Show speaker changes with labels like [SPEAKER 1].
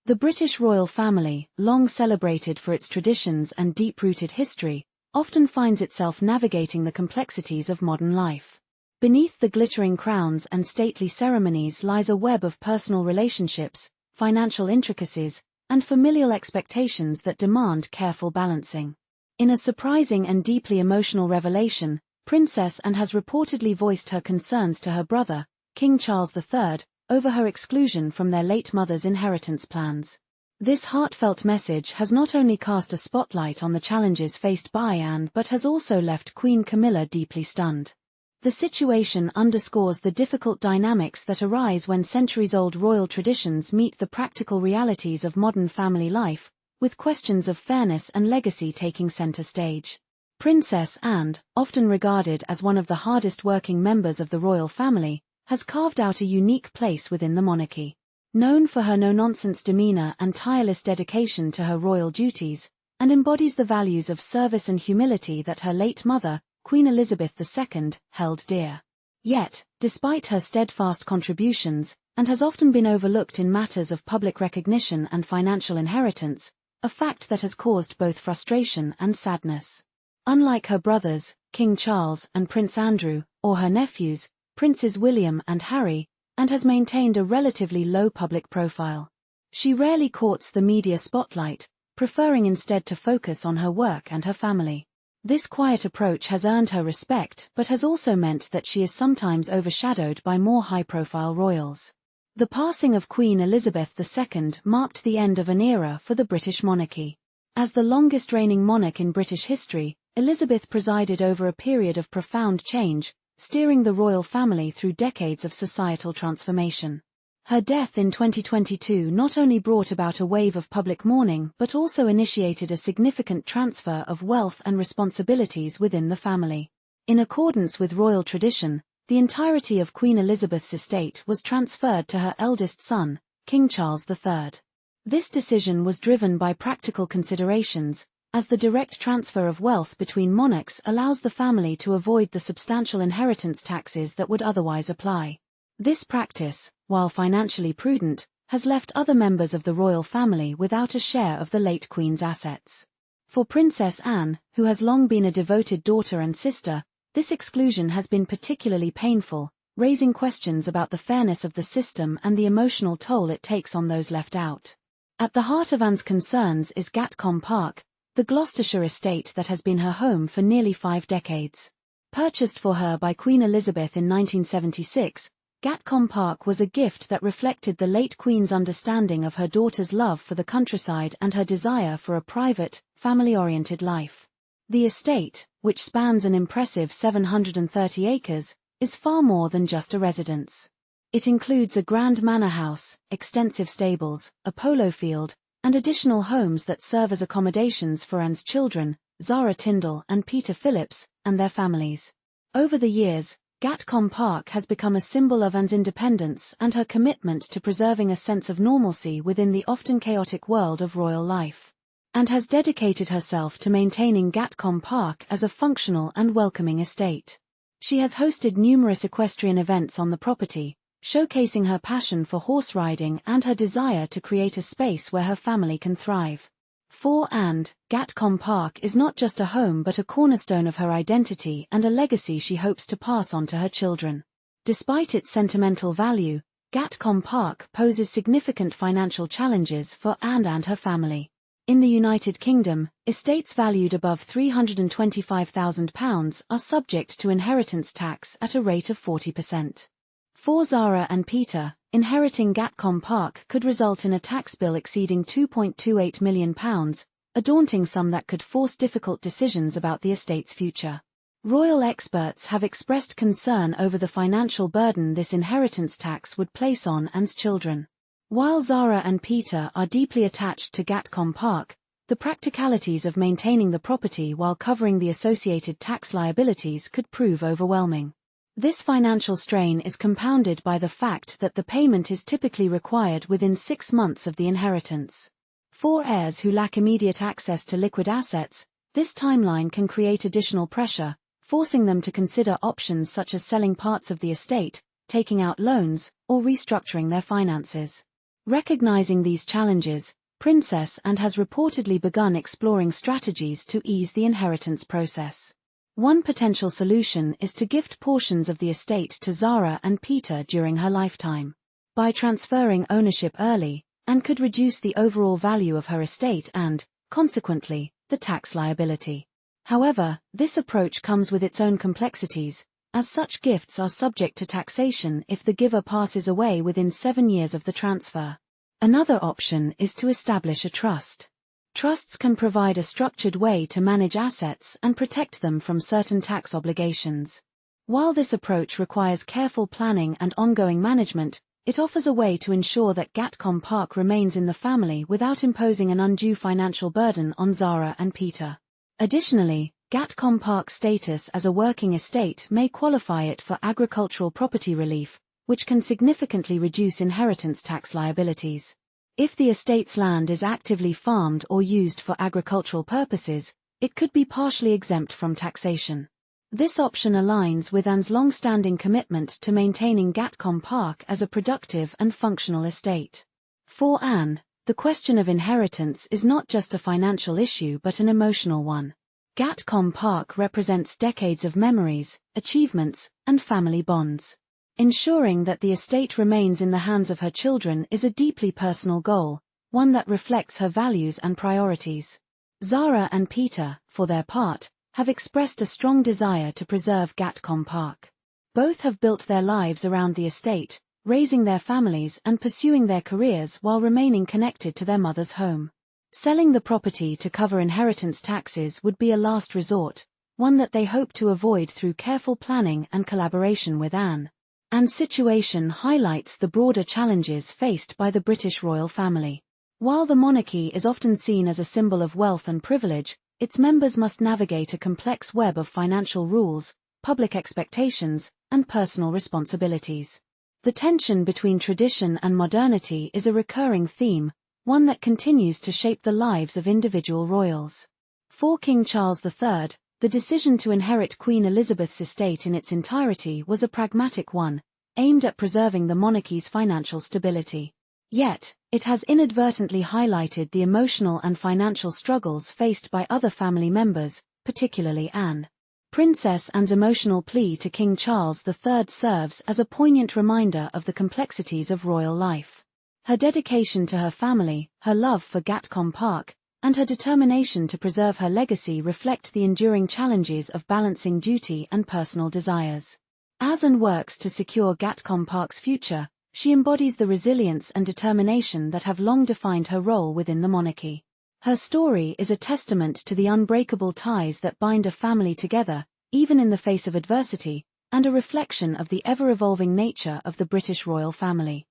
[SPEAKER 1] The British royal family, long celebrated for its traditions and deep-rooted history, often finds itself navigating the complexities of modern life. Beneath the glittering crowns and stately ceremonies lies a web of personal relationships, financial intricacies, and familial expectations that demand careful balancing. In a surprising and deeply emotional revelation, Princess Anne has reportedly voiced her concerns to her brother, King Charles III, over her exclusion from their late mother's inheritance plans. This heartfelt message has not only cast a spotlight on the challenges faced by Anne but has also left Queen Camilla deeply stunned. The situation underscores the difficult dynamics that arise when centuries-old royal traditions meet the practical realities of modern family life, with questions of fairness and legacy taking center stage. Princess Anne, often regarded as one of the hardest-working members of the royal family, has carved out a unique place within the monarchy. Known for her no-nonsense demeanor and tireless dedication to her royal duties, and embodies the values of service and humility that her late mother, Queen Elizabeth II, held dear. Yet, despite her steadfast contributions, and has often been overlooked in matters of public recognition and financial inheritance, a fact that has caused both frustration and sadness. Unlike her brothers, King Charles and Prince Andrew, or her nephews, Princes William and Harry, and has maintained a relatively low public profile. She rarely courts the media spotlight, preferring instead to focus on her work and her family. This quiet approach has earned her respect but has also meant that she is sometimes overshadowed by more high-profile royals. The passing of Queen Elizabeth II marked the end of an era for the British monarchy. As the longest-reigning monarch in British history, Elizabeth presided over a period of profound change, steering the royal family through decades of societal transformation. Her death in 2022 not only brought about a wave of public mourning but also initiated a significant transfer of wealth and responsibilities within the family. In accordance with royal tradition, the entirety of Queen Elizabeth's estate was transferred to her eldest son, King Charles III. This decision was driven by practical considerations, as the direct transfer of wealth between monarchs allows the family to avoid the substantial inheritance taxes that would otherwise apply. This practice, while financially prudent, has left other members of the royal family without a share of the late Queen's assets. For Princess Anne, who has long been a devoted daughter and sister, this exclusion has been particularly painful, raising questions about the fairness of the system and the emotional toll it takes on those left out. At the heart of Anne's concerns is Gatcombe Park, the Gloucestershire estate that has been her home for nearly 5 decades. Purchased for her by Queen Elizabeth in 1976, Gatcombe Park was a gift that reflected the late Queen's understanding of her daughter's love for the countryside and her desire for a private, family-oriented life. The estate, which spans an impressive 730 acres, is far more than just a residence. It includes a grand manor house, extensive stables, a polo field, and additional homes that serve as accommodations for Anne's children, Zara Tindall and Peter Phillips, and their families. Over the years, Gatcombe Park has become a symbol of Anne's independence and her commitment to preserving a sense of normalcy within the often chaotic world of royal life. And has dedicated herself to maintaining Gatcombe Park as a functional and welcoming estate. She has hosted numerous equestrian events on the property, showcasing her passion for horse riding and her desire to create a space where her family can thrive. For Anne, Gatcombe Park is not just a home but a cornerstone of her identity and a legacy she hopes to pass on to her children. Despite its sentimental value, Gatcombe Park poses significant financial challenges for Anne and her family. In the United Kingdom, estates valued above £325,000 are subject to inheritance tax at a rate of 40%. For Zara and Peter, inheriting Gatcombe Park could result in a tax bill exceeding £2.28 million, a daunting sum that could force difficult decisions about the estate's future. Royal experts have expressed concern over the financial burden this inheritance tax would place on Anne's children. While Zara and Peter are deeply attached to Gatcombe Park, the practicalities of maintaining the property while covering the associated tax liabilities could prove overwhelming. This financial strain is compounded by the fact that the payment is typically required within 6 months of the inheritance. For heirs who lack immediate access to liquid assets, this timeline can create additional pressure, forcing them to consider options such as selling parts of the estate, taking out loans, or restructuring their finances. Recognizing these challenges, Princess Anne has reportedly begun exploring strategies to ease the inheritance process. One potential solution is to gift portions of the estate to Zara and Peter during her lifetime. By transferring ownership early, Anne could reduce the overall value of her estate and, consequently, the tax liability. However, this approach comes with its own complexities, as such gifts are subject to taxation if the giver passes away within 7 years of the transfer. Another option is to establish a trust. Trusts can provide a structured way to manage assets and protect them from certain tax obligations. While this approach requires careful planning and ongoing management, it offers a way to ensure that Gatcombe Park remains in the family without imposing an undue financial burden on Zara and Peter. Additionally, Gatcombe Park's status as a working estate may qualify it for agricultural property relief, which can significantly reduce inheritance tax liabilities. If the estate's land is actively farmed or used for agricultural purposes, it could be partially exempt from taxation. This option aligns with Anne's long-standing commitment to maintaining Gatcombe Park as a productive and functional estate. For Anne, the question of inheritance is not just a financial issue but an emotional one. Gatcombe Park represents decades of memories, achievements, and family bonds. Ensuring that the estate remains in the hands of her children is a deeply personal goal, one that reflects her values and priorities. Zara and Peter, for their part, have expressed a strong desire to preserve Gatcombe Park. Both have built their lives around the estate, raising their families and pursuing their careers while remaining connected to their mother's home. Selling the property to cover inheritance taxes would be a last resort, one that they hope to avoid through careful planning and collaboration with Anne. Anne's situation highlights the broader challenges faced by the British royal family. While the monarchy is often seen as a symbol of wealth and privilege, its members must navigate a complex web of financial rules, public expectations, and personal responsibilities. The tension between tradition and modernity is a recurring theme, one that continues to shape the lives of individual royals. For King Charles III, the decision to inherit Queen Elizabeth's estate in its entirety was a pragmatic one, aimed at preserving the monarchy's financial stability. Yet, it has inadvertently highlighted the emotional and financial struggles faced by other family members, particularly Anne. Princess Anne's emotional plea to King Charles III serves as a poignant reminder of the complexities of royal life. Her dedication to her family, her love for Gatcombe Park, and her determination to preserve her legacy reflect the enduring challenges of balancing duty and personal desires. As Anne works to secure Gatcombe Park's future, she embodies the resilience and determination that have long defined her role within the monarchy. Her story is a testament to the unbreakable ties that bind a family together, even in the face of adversity, and a reflection of the ever-evolving nature of the British royal family.